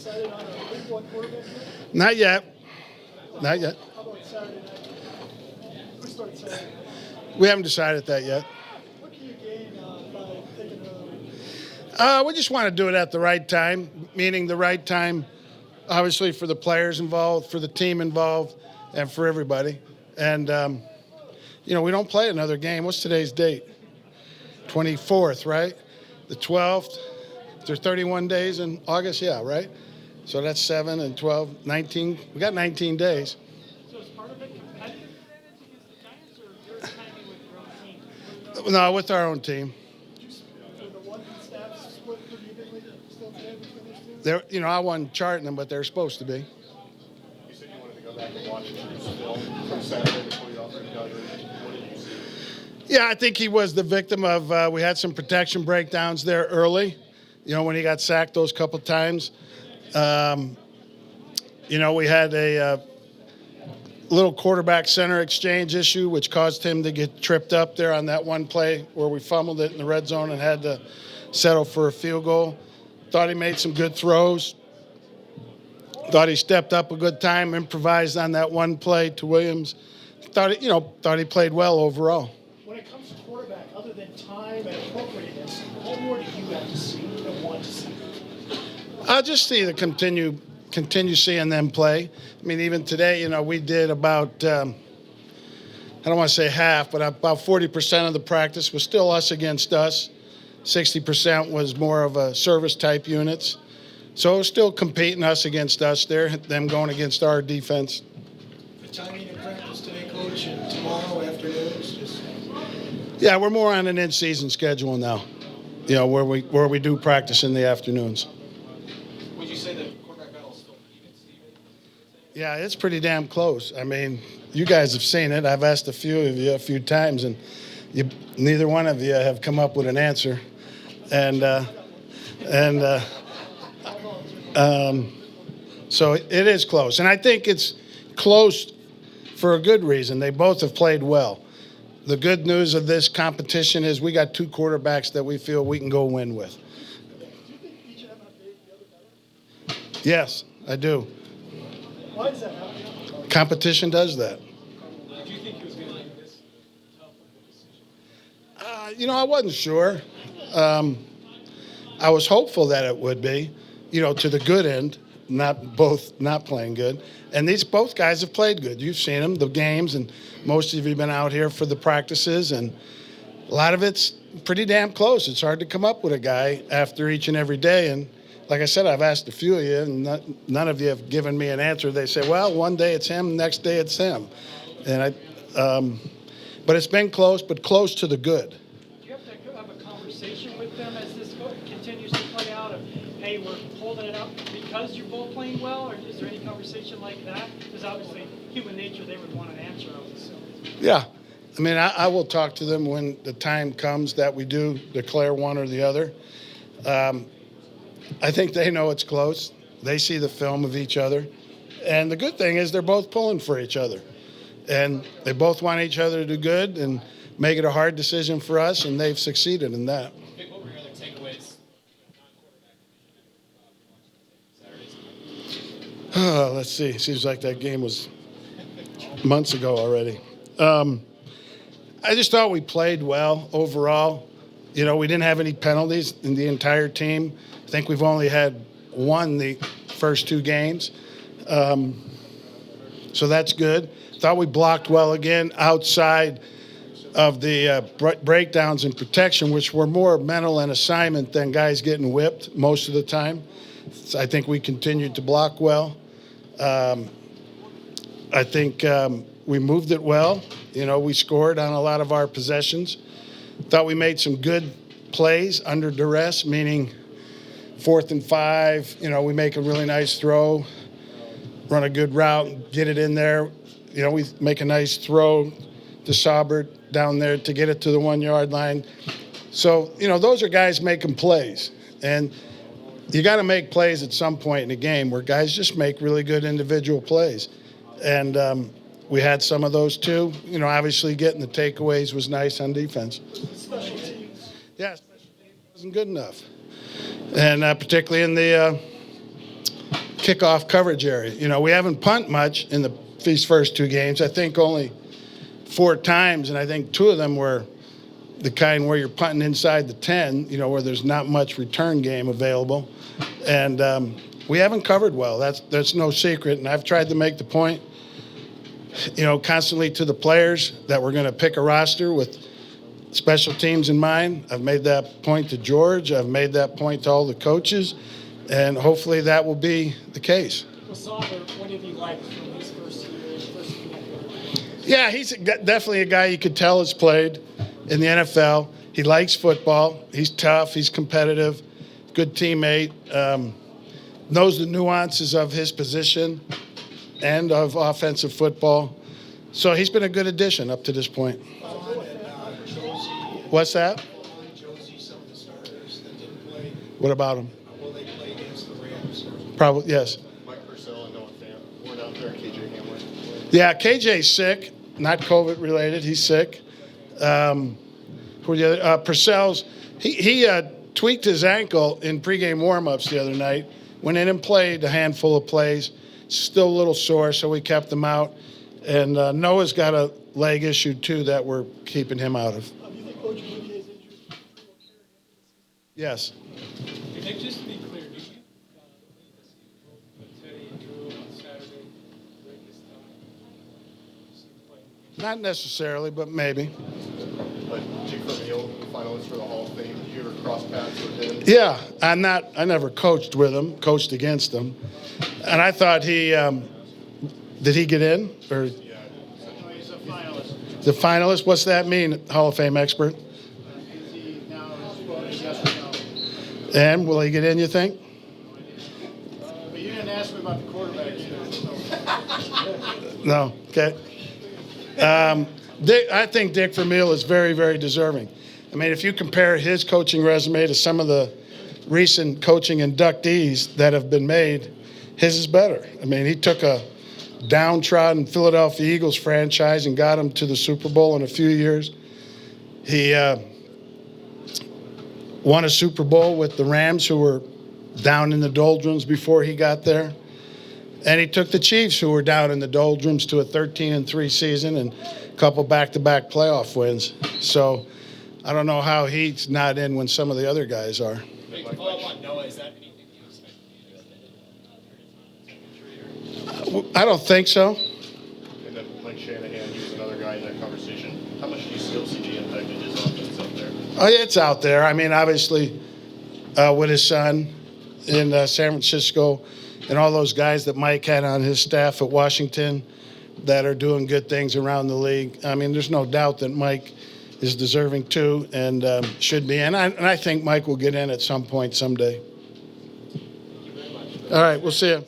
decided on a week one quarterback yet? Not yet. Not yet. How about Saturday night? Who starts Saturday night? We haven't decided that yet. What can you gain by taking another week? We just want to do it at the right time, meaning the right time, obviously, for the players involved, for the team involved, and for everybody. And, we don't play another game. What's today's date? 24th, right? The 12th. There's 31 days in August, yeah, right? So that's 7 and 12, 19. We got 19 days. So is part of it competitive advantage against the Giants, or your timing with your own team? No, with our own team. So the one staff split pretty evenly still today between these two? I wasn't charting them, but they're supposed to be. You said you wanted to go back and watch Drew's film from Saturday before you offered evaluation. What did you see? Yeah, I think he was the victim of, we had some protection breakdowns there early, when he got sacked those couple times. We had a little quarterback center exchange issue, which caused him to get tripped up there on that one play where we fumbled it in the red zone and had to settle for a field goal. Thought he made some good throws. Thought he stepped up a good time, improvised on that one play to Williams. Thought he played well overall. When it comes to quarterback, other than time and appropriateness, what more do you have to see and want to see? I'll just see the continue seeing them play. I mean, even today, we did about, I don't want to say half, but about 40% of the practice was still us against us. 60% was more of a service type units. So it was still competing us against us there, them going against our defense. The timing in practice today, Coach, and tomorrow afternoons, Yeah, we're more on an in-season schedule now, where we do practice in the afternoons. Would you say the quarterback battle is still even, Steve? Yeah, it's pretty damn close. I mean, you guys have seen it. I've asked a few of you a few times, and neither one of you have come up with an answer. So it is close. And I think it's close for a good reason. They both have played well. The good news of this competition is we got two quarterbacks that we feel we can go win with. do you think each of them have made the other better? Yes, I do. Why is that happening? Competition does that. Do you think he was going to make this tough of a decision? I wasn't sure. I was hopeful that it would be, to the good end, not playing good. And both guys have played good. You've seen them, the games, and most of you have been out here for the practices, and a lot of it's pretty damn close. It's hard to come up with a guy after each and every day. And like I said, I've asked a few of you, and none of you have given me an answer. They say, well, one day it's him, next day it's him. And but it's been close, but close to the good. Do you have to have a conversation with them as this continues to play out of, hey, we're holding it up because you're both playing well, or is there any conversation like that? Because obviously, human nature, they would want an answer, I would assume. Yeah. I mean, I will talk to them when the time comes that we do declare one or the other. I think they know it's close. They see the film of each other. And the good thing is they're both pulling for each other. And they both want each other to do good and make it a hard decision for us, and they've succeeded in that. Vic, what were your other takeaways? Let's see. Seems like that game was months ago already. I just thought we played well overall. We didn't have any penalties in the entire team. I think we've only had one the first two games. So that's good. Thought we blocked well again outside of the breakdowns and protection, which were more mental and assignment than guys getting whipped most of the time. So I think we continued to block well. I think we moved it well. We scored on a lot of our possessions. Thought we made some good plays under duress, meaning 4th and 5. We make a really nice throw, run a good route, get it in there. We make a nice throw to Saubert down there to get it to the 1 yard line. So, those are guys making plays. And you got to make plays at some point in the game where guys just make really good individual plays. And we had some of those too. Obviously getting the takeaways was nice on defense. Special teams. Yeah, special teams wasn't good enough. And particularly in the kickoff coverage area. You know, we haven't punt much in these first 2 games. I think only 4 times, and I think 2 of them were the kind where you're punting inside the 10, you know, where there's not much return game available. And we haven't covered well. That's no secret. And I've tried to make the point, you know, constantly to the players that we're going to pick a roster with special teams in mind. I've made that point to George. I've made that point to all the coaches. And hopefully that will be the case. Wasaber, what have you liked from his first year, first year? Yeah, he's definitely a guy you could tell has played in the NFL. He likes football. He's tough. He's competitive. Good teammate. Knows the nuances of his position and of offensive football. So he's been a good addition up to this point. What's that? What about him? Will they play against the Rams? Probably, yes. Mike Purcell and Noah Fant weren't out there. KJ Hamler. Yeah, KJ's sick, not COVID related. He's sick. Who are the other? Purcell's, he tweaked his ankle in pregame warmups the other night. Went in and played a handful of plays. Still a little sore, so we kept him out. And Noah's got a leg issue too that we're keeping him out of. Do you think Coach Vic is injured? Yes. Nick, just to be clear, do you put Teddy and Drew on Saturday during this time? Not necessarily, but maybe. But Jake Vermeil, finalist for the Hall of Fame. Did you ever cross paths with him? Yeah, I never coached with him, coached against him. And I thought did he get in? Or Yeah. He's a finalist. the finalist? What's that mean, Hall of Fame expert? Is he now voting yes or no? And will he get in, you think? But you didn't ask me about the quarterback either. So. No, okay. I think Dick Vermeil is very, very deserving. I mean, if you compare his coaching resume to some of the recent coaching inductees that have been made, his is better. I mean, he took a downtrodden Philadelphia Eagles franchise and got them to the Super Bowl in a few years. He won a Super Bowl with the Rams, who were down in the doldrums before he got there. And he took the Chiefs, who were down in the doldrums, to a 13-3 season and a couple back-to-back playoff wins. So I don't know how he's not in when some of the other guys are. Wait, to follow up on Noah, is that anything you expect to be I don't think so. And then Mike Shanahan, he was another guy in that conversation. How much do you still see the impact of his offense out there? Oh, yeah, it's out there. I mean, obviously, with his son in San Francisco and all those guys that Mike had on his staff at Washington that are doing good things around the league. I mean, there's no doubt that Mike is deserving too and should be. And I think Mike will get in at some point someday. All right, we'll see you.